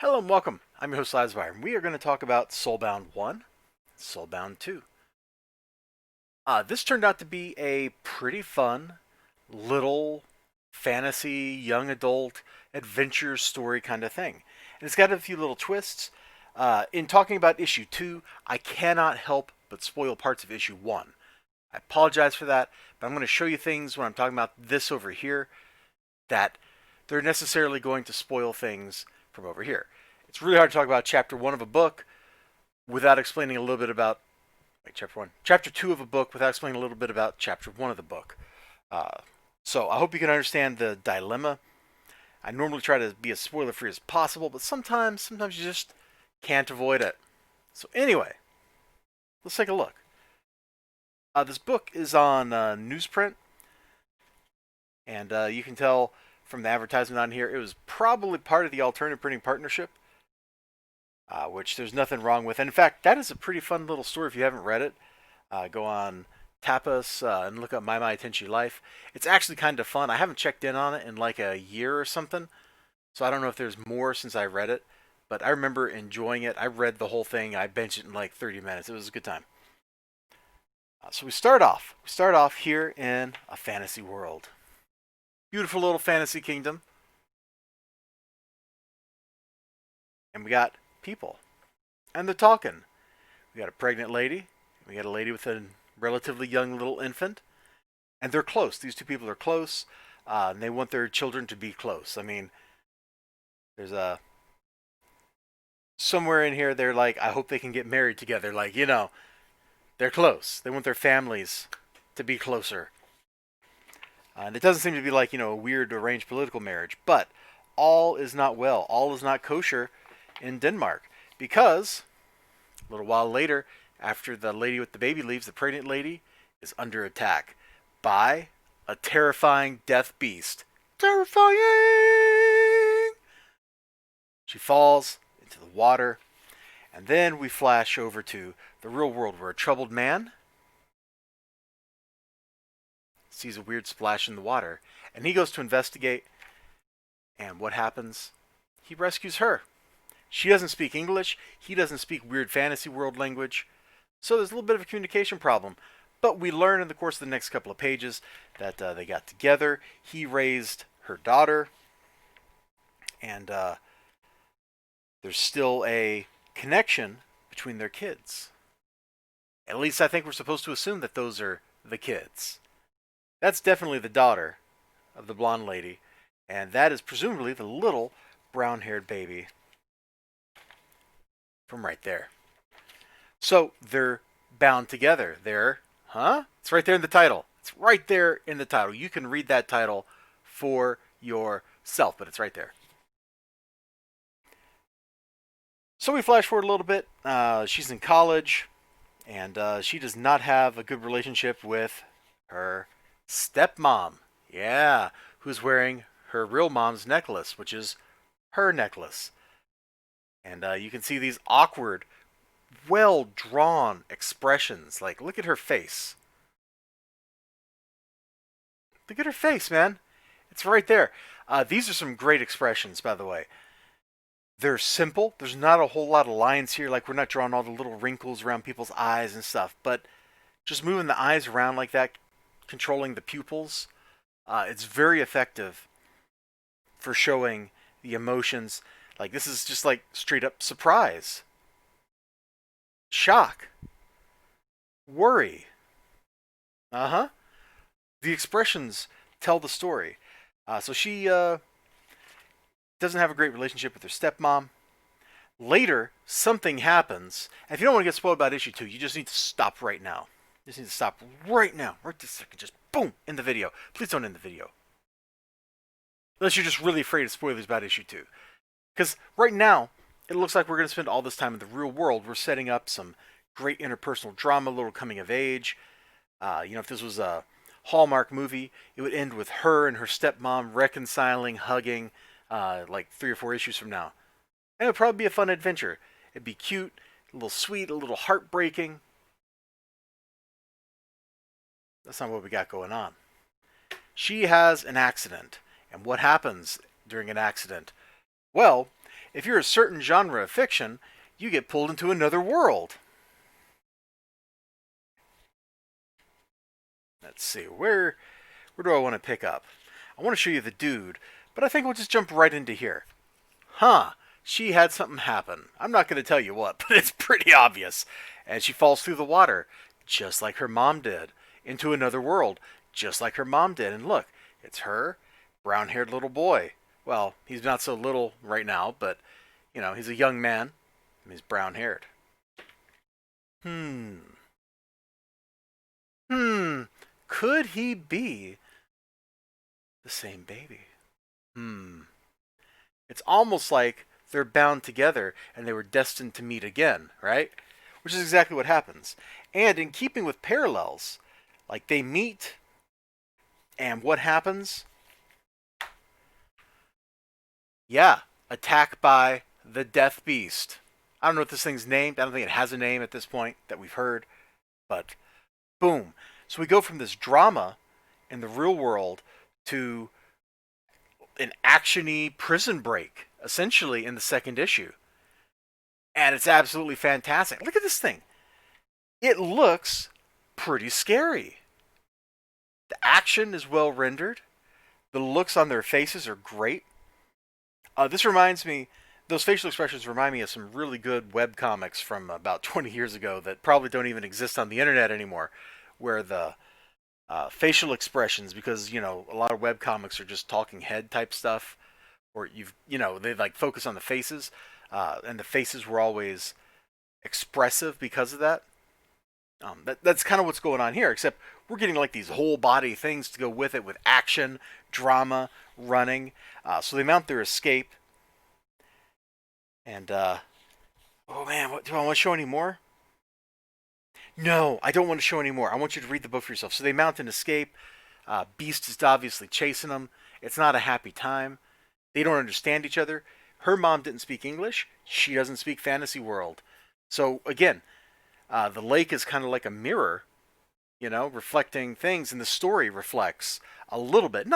Hello and welcome. I'm your host, Elizibar, and we are going to talk about Soulbound 1, Soulbound 2. This turned out to be a pretty fun little fantasy, young adult adventure story kind of thing. And it's got a few little twists. In talking about issue 2, I cannot help but spoil parts of issue 1. I apologize for that, but I'm going to show you things when I'm talking about this over here that they're necessarily going to spoil things from over here. It's really hard to talk about chapter 1 of a book without explaining a little bit about chapter 2 of a book without explaining a little bit about chapter 1 of the book. So I hope you can understand the dilemma. I normally try to be as spoiler free as possible, but sometimes you just can't avoid it. So anyway, let's take a look. This book is on newsprint, and you can tell from the advertisement on here it was probably part of the alternative printing partnership, which there's nothing wrong with. And in fact, that is a pretty fun little story if you haven't read it. Go on Tapas and look up My Tenchi Life. It's actually kind of fun. I haven't checked in on it in like a year or something, so I don't know if there's more since I read it, but I remember enjoying it. I read the whole thing. I binged it in like 30 minutes. It was a good time. So we start off here in a fantasy world. Beautiful little fantasy kingdom. And we got people. And they're talking. We got a pregnant lady. We got a lady with a relatively young little infant. And they're close. These two people are close. And they want their children to be close. I mean, there's a... somewhere in here they're like, I hope they can get married together. Like, they're close. They want their families to be closer. And it doesn't seem to be like, a weird arranged political marriage. But all is not well. All is not kosher in Denmark. Because a little while later, after the lady with the baby leaves, the pregnant lady is under attack by a terrifying death beast. Terrifying! She falls into the water. And then we flash over to the real world where a troubled man sees a weird splash in the water. And he goes to investigate. And what happens? He rescues her. She doesn't speak English. He doesn't speak weird fantasy world language. So there's a little bit of a communication problem. But we learn in the course of the next couple of pages that they got together. He raised her daughter. And there's still a connection between their kids. At least I think we're supposed to assume that those are the kids. That's definitely the daughter of the blonde lady. And that is presumably the little brown-haired baby from right there. So they're bound together. It's right there in the title. It's right there in the title. You can read that title for yourself, but it's right there. So we flash forward a little bit. She's in college, and she does not have a good relationship with her stepmom. Yeah, who's wearing her real mom's necklace, which is her necklace. And you can see these awkward, well-drawn expressions. Like, look at her face. Look at her face, man. It's right there. These are some great expressions, by the way. They're simple. There's not a whole lot of lines here. Like, we're not drawing all the little wrinkles around people's eyes and stuff. But just moving the eyes around like that, controlling the pupils, it's very effective for showing the emotions. Like, this is just like straight up surprise, shock, worry. The expressions tell the story. So she doesn't have a great relationship with her stepmom. Later, something happens. And if you don't want to get spoiled about issue 2, you just need to stop right now. You just need to stop right now. Right this second. Just boom, end the video. Please don't end the video. Unless you're just really afraid of spoilers about issue 2. Because right now, it looks like we're going to spend all this time in the real world. We're setting up some great interpersonal drama, a little coming of age. If this was a Hallmark movie, it would end with her and her stepmom reconciling, hugging, like 3 or 4 issues from now. And it would probably be a fun adventure. It'd be cute, a little sweet, a little heartbreaking. That's not what we got going on. She has an accident. And what happens during an accident? Well, If you're a certain genre of fiction, you get pulled into another world. Let's see, where do I want to pick up? I want to show you the dude, but I think we'll just jump right into here. Huh, she had something happen. I'm not going to tell you what, but it's pretty obvious. And she falls through the water, just like her mom did, into another world, just like her mom did. And look, it's her, brown-haired little boy. Well, he's not so little right now, but, you know, he's a young man, and he's brown-haired. Hmm. Could he be the same baby? It's almost like they're bound together and they were destined to meet again, right? Which is exactly what happens. And in keeping with parallels, like they meet, and what happens? Yeah, attack by the Death Beast. I don't know what this thing's named. I don't think it has a name at this point that we've heard, but boom. So we go from this drama in the real world to an actiony prison break, essentially, in the second issue. And it's absolutely fantastic. Look at this thing. It looks pretty scary. The action is well rendered. The looks on their faces are great. This reminds me, those facial expressions remind me of some really good web comics from about 20 years ago that probably don't even exist on the internet anymore, where the facial expressions, because you know a lot of web comics are just talking head type stuff, or they like focus on the faces, and the faces were always expressive because of that. That's kind of what's going on here, except we're getting like these whole body things to go with it, with action, drama, running. So they mount their escape, and oh man, do I want to show any more? No, I don't want to show any more. I want you to read the book for yourself. So they mount an escape. Beast is obviously chasing them. It's not a happy time. They don't understand each other. Her mom didn't speak English. She doesn't speak fantasy world. So again, the lake is kind of like a mirror, reflecting things, and the story reflects a little bit.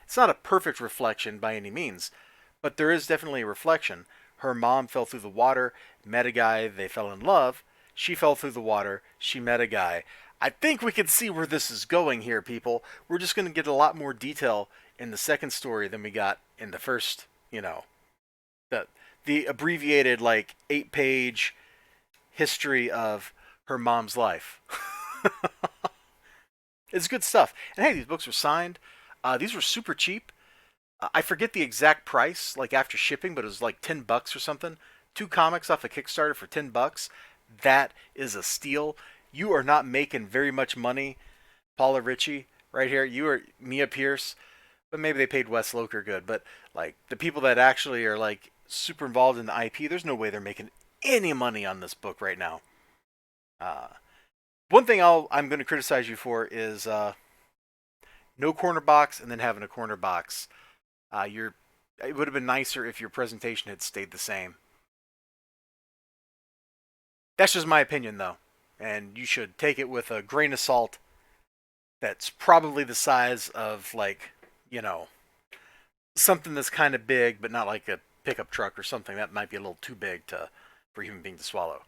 It's not a perfect reflection by any means, but there is definitely a reflection. Her mom fell through the water, met a guy, they fell in love. She fell through the water, she met a guy. I think we can see where this is going here, people. We're just going to get a lot more detail in the second story than we got in the first, the abbreviated, like, 8-page history of her mom's life. It's good stuff. And hey, these books were signed. These were super cheap. I forget the exact price, like after shipping, but it was like $10 or something. 2 comics off a Kickstarter for $10. That is a steal. You are not making very much money, Paula Ritchie, right here. You are Mia Pierce, but maybe they paid Wes Loker good. But like the people that actually are like super involved in the IP, there's no way they're making any money on this book right now. One thing I'm going to criticize you for is no corner box and then having a corner box. It would have been nicer if your presentation had stayed the same. That's just my opinion, though, and you should take it with a grain of salt. That's probably the size of, like, something that's kind of big, but not like a pickup truck or something. That might be a little too big for a human being to swallow.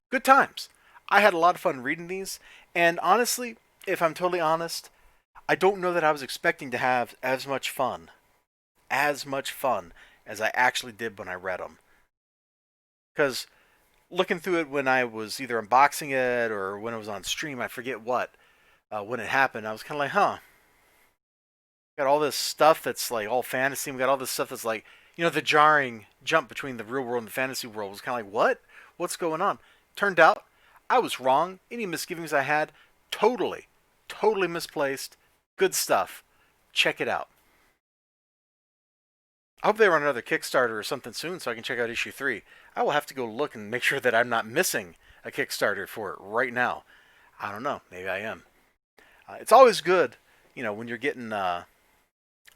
Good times. I had a lot of fun reading these, and honestly, if I'm totally honest, I don't know that I was expecting to have as much fun as I actually did when I read them. Because looking through it when I was either unboxing it or when it was on stream, I forget when it happened, I was kind of like, huh. Got all this stuff that's like all fantasy. We got all this stuff that's like, the jarring jump between the real world and the fantasy world was kind of like, what? What's going on? Turned out, I was wrong. Any misgivings I had, totally misplaced. Good stuff. Check it out. I hope they run another Kickstarter or something soon so I can check out issue 3. I will have to go look and make sure that I'm not missing a Kickstarter for it right now. I don't know. Maybe I am. It's always good, when you're getting a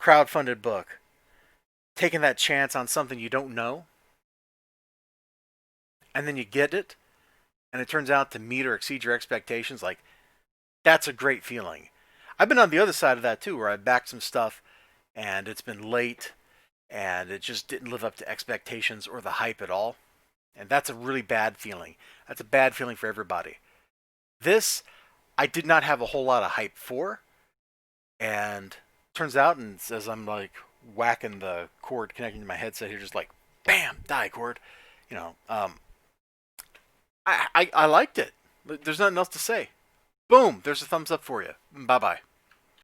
crowdfunded book, taking that chance on something you don't know, and then you get it, and it turns out to meet or exceed your expectations. Like, that's a great feeling. I've been on the other side of that too, where I backed some stuff, and it's been late, and it just didn't live up to expectations or the hype at all. And that's a really bad feeling. That's a bad feeling for everybody. This, I did not have a whole lot of hype for, and turns out, and as I'm like whacking the cord connecting to my headset here, just like bam, die cord. You know, I liked it. There's nothing else to say. Boom, there's a thumbs up for you. Bye bye.